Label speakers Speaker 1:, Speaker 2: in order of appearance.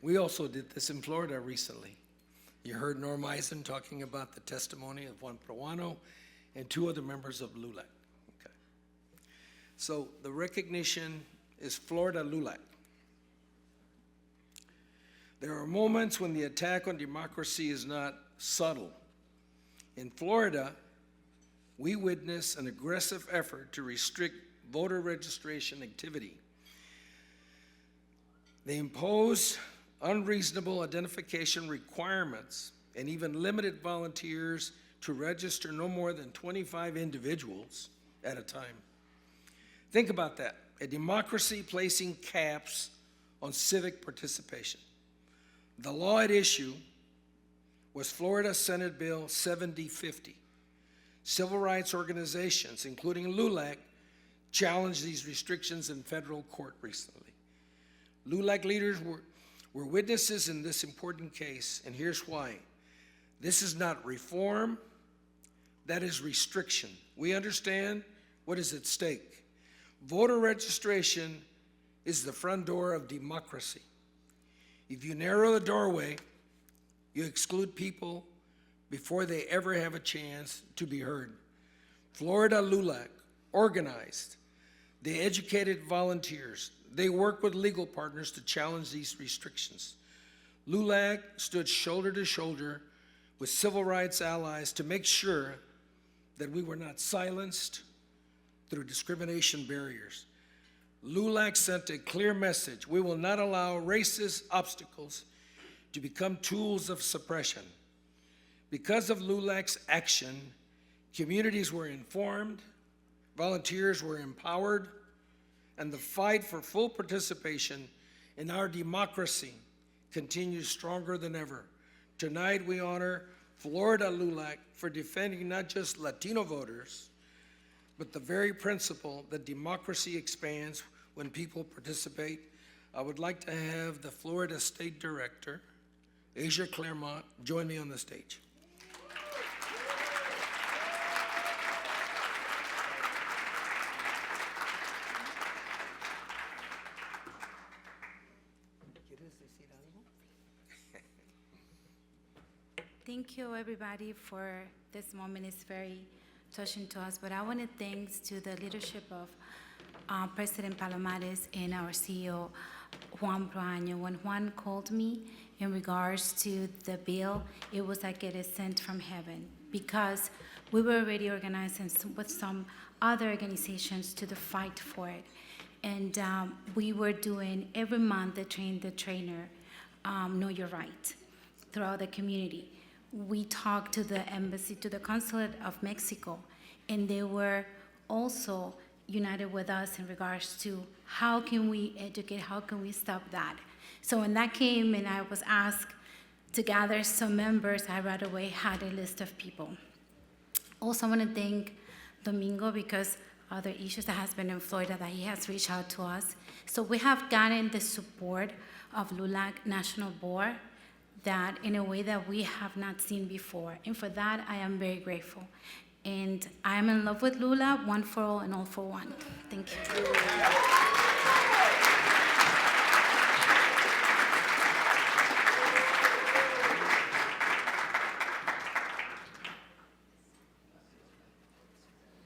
Speaker 1: We also did this in Florida recently. You heard Norm Eisen talking about the testimony of Juan Peruano and two other members of LULAC. Okay. So the recognition is Florida LULAC. There are moments when the attack on democracy is not subtle. In Florida, we witness an aggressive effort to restrict voter registration activity. They impose unreasonable identification requirements and even limited volunteers to register no more than 25 individuals at a time. Think about that, a democracy placing caps on civic participation. The law at issue was Florida Senate Bill 7050. Civil rights organizations, including LULAC, challenged these restrictions in federal court recently. LULAC leaders were witnesses in this important case, and here's why. This is not reform, that is restriction. We understand what is at stake. Voter registration is the front door of democracy. If you narrow the doorway, you exclude people before they ever have a chance to be heard. Florida LULAC organized. They educated volunteers. They worked with legal partners to challenge these restrictions. LULAC stood shoulder to shoulder with civil rights allies to make sure that we were not silenced through discrimination barriers. LULAC sent a clear message. We will not allow racist obstacles to become tools of suppression. Because of LULAC's action, communities were informed, volunteers were empowered, and the fight for full participation in our democracy continues stronger than ever. Tonight we honor Florida LULAC for defending not just Latino voters, but the very principle that democracy expands when people participate. I would like to have the Florida State Director, Asia Clermont, join me on the stage.
Speaker 2: Thank you, everybody, for this moment. It's very touching to us, but I want to thank to the leadership of President Palomares and our CEO, Juan Peruano. When Juan called me in regards to the bill, it was like it is sent from heaven, because we were already organizing with some other organizations to the fight for it. And we were doing every month the trainer, Know Your Right, throughout the community. We talked to the embassy, to the consulate of Mexico, and they were also united with us in regards to how can we educate, how can we stop that. So when that came and I was asked to gather some members, I right away had a list of people. Also, I want to thank Domingo, because other issues that has been in Florida that he has reached out to us. So we have gotten the support of LULAC National Board, that in a way that we have not seen before. And for that, I am very grateful. And I am in love with LULAC, one for all and all for one. Thank you.